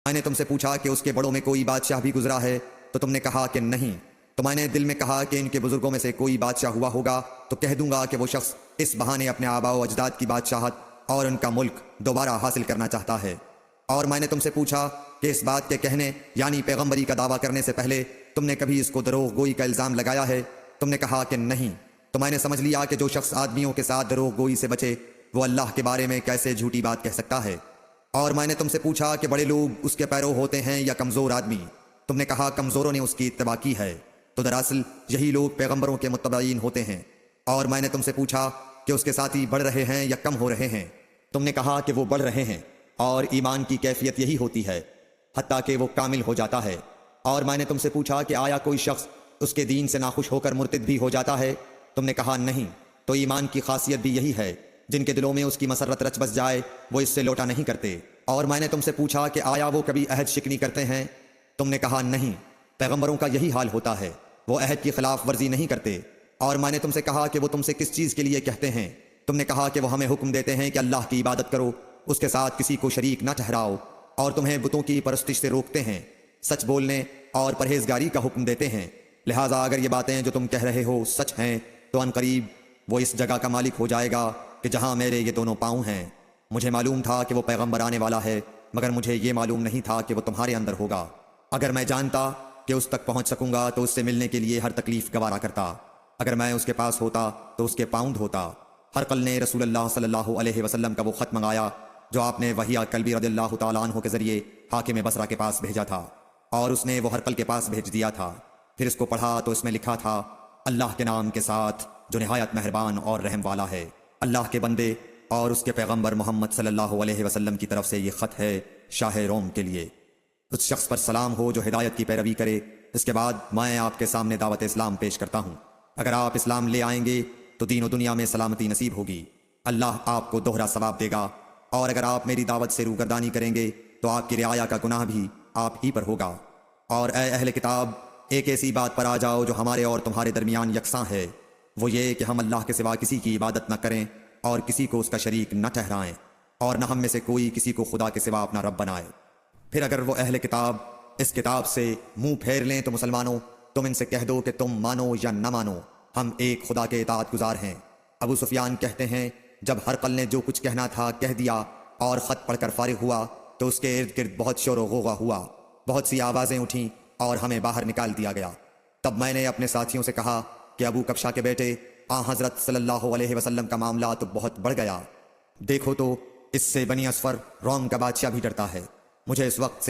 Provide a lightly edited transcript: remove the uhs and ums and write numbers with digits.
میں نے تم سے پوچھا کہ اس کے بڑوں میں کوئی بادشاہ بھی گزرا ہے تو تم نے کہا کہ نہیں۔ تو میں نے دل میں کہا کہ ان کے بزرگوں میں سے کوئی بادشاہ ہوا ہوگا تو کہہ دوں گا کہ وہ شخص اس بہانے اپنے آباء و اجداد کی بادشاہت اور ان کا ملک دوبارہ حاصل کرنا چاہتا ہے۔ اور میں نے تم سے پوچھا کہ اس بات کے کہنے یعنی پیغمبری کا دعویٰ کرنے سے پہلے تم نے کبھی اس کو دروغ گوئی کا الزام لگایا ہے؟ تم نے کہا کہ نہیں۔ تو میں نے سمجھ لیا کہ جو شخص آدمیوں کے ساتھ دروغ گوئی سے بچے وہ اللہ کے بارے میں کیسے جھوٹی بات کہہ سکتا ہے۔ اور میں نے تم سے پوچھا کہ بڑے لوگ اس کے پیرو ہوتے ہیں یا کمزور آدمی؟ تم نے کہا کمزوروں نے اس کی اتباع کی ہے۔ تو دراصل یہی لوگ پیغمبروں کے متبعین ہوتے ہیں۔ اور میں نے تم سے پوچھا کہ اس کے ساتھی بڑھ رہے ہیں یا کم ہو رہے ہیں؟ تم نے کہا کہ وہ بڑھ رہے ہیں، اور ایمان کی کیفیت یہی ہوتی ہے حتیٰ کہ وہ کامل ہو جاتا ہے۔ اور میں نے تم سے پوچھا کہ آیا کوئی شخص اس کے دین سے ناخوش ہو کر مرتد بھی ہو جاتا ہے؟ تم نے کہا نہیں۔ تو ایمان کی خاصیت بھی یہی ہے، جن کے دلوں میں اس کی مسرت رچ بس جائے وہ اس سے لوٹا نہیں کرتے۔ اور میں نے تم سے پوچھا کہ آیا وہ کبھی عہد شکنی کرتے ہیں؟ تم نے کہا نہیں۔ پیغمبروں کا یہی حال ہوتا ہے، وہ عہد کی خلاف ورزی نہیں کرتے۔ اور میں نے تم سے کہا کہ وہ تم سے کس چیز کے لیے کہتے ہیں؟ تم نے کہا کہ وہ ہمیں حکم دیتے ہیں کہ اللہ کی عبادت کرو، اس کے ساتھ کسی کو شریک نہ ٹھہراؤ، اور تمہیں بتوں کی پرستش سے روکتے ہیں، سچ بولنے اور پرہیزگاری کا حکم دیتے ہیں۔ لہٰذا اگر یہ باتیں جو تم کہہ رہے ہو سچ ہیں تو ان قریب وہ اس جگہ کا مالک ہو جائے گا کہ جہاں میرے یہ دونوں پاؤں ہیں۔ مجھے معلوم تھا کہ وہ پیغمبر آنے والا ہے، مگر مجھے یہ معلوم نہیں تھا کہ وہ تمہارے اندر ہوگا۔ اگر میں جانتا کہ اس تک پہنچ سکوں گا تو اس سے ملنے کے لیے ہر تکلیف گوارا کرتا۔ اگر میں اس کے پاس ہوتا تو اس کے پاؤں دھوتا۔ ہرقل نے رسول اللہ صلی اللہ علیہ وسلم کا وہ خط منگایا جو آپ نے وحیہ کلبی رضی اللہ تعالیٰ عنہ کے ذریعے حاکم بصرہ کے پاس بھیجا تھا، اور اس نے وہ ہرقل کے پاس بھیج دیا تھا۔ پھر اس کو پڑھا تو اس میں لکھا تھا، اللہ کے نام کے ساتھ جو نہایت مہربان اور رحم والا ہے۔ اللہ کے بندے اور اس کے پیغمبر محمد صلی اللہ علیہ وسلم کی طرف سے یہ خط ہے شاہ روم کے لیے۔ اس شخص پر سلام ہو جو ہدایت کی پیروی کرے۔ اس کے بعد میں آپ کے سامنے دعوت اسلام پیش کرتا ہوں۔ اگر آپ اسلام لے آئیں گے تو دین و دنیا میں سلامتی نصیب ہوگی، اللہ آپ کو دوہرا ثواب دے گا، اور اگر آپ میری دعوت سے روگردانی کریں گے تو آپ کی رعایا کا گناہ بھی آپ ہی پر ہوگا۔ اور اے اہل کتاب، ایک ایسی بات پر آ جاؤ جو ہمارے اور تمہارے درمیان یکساں ہے، وہ یہ کہ ہم اللہ کے سوا کسی کی عبادت نہ کریں اور کسی کو اس کا شریک نہ ٹھہرائیں، اور نہ ہم میں سے کوئی کسی کو خدا کے سوا اپنا رب بنائے۔ پھر اگر وہ اہل کتاب اس کتاب سے منہ پھیر لیں تو مسلمانوں تم ان سے کہہ دو کہ تم مانو یا نہ مانو، ہم ایک خدا کے اطاعت گزار ہیں۔ ابو سفیان کہتے ہیں جب ہرقل نے جو کچھ کہنا تھا کہہ دیا اور خط پڑھ کر فارغ ہوا تو اس کے ارد گرد بہت شور و غوغا ہوا، بہت سی آوازیں اٹھیں اور ہمیں باہر نکال دیا گیا۔ تب میں نے اپنے ساتھیوں سے کہا کہ ابو کبشہ کے بیٹے حضرت صلی اللہ علیہ وسلم کا معاملہ تو بہت بڑھ گیا، دیکھو تو اس سے بنی اصفر روم کا بادشاہ بھی ڈرتا ہے۔ مجھے اس وقت سے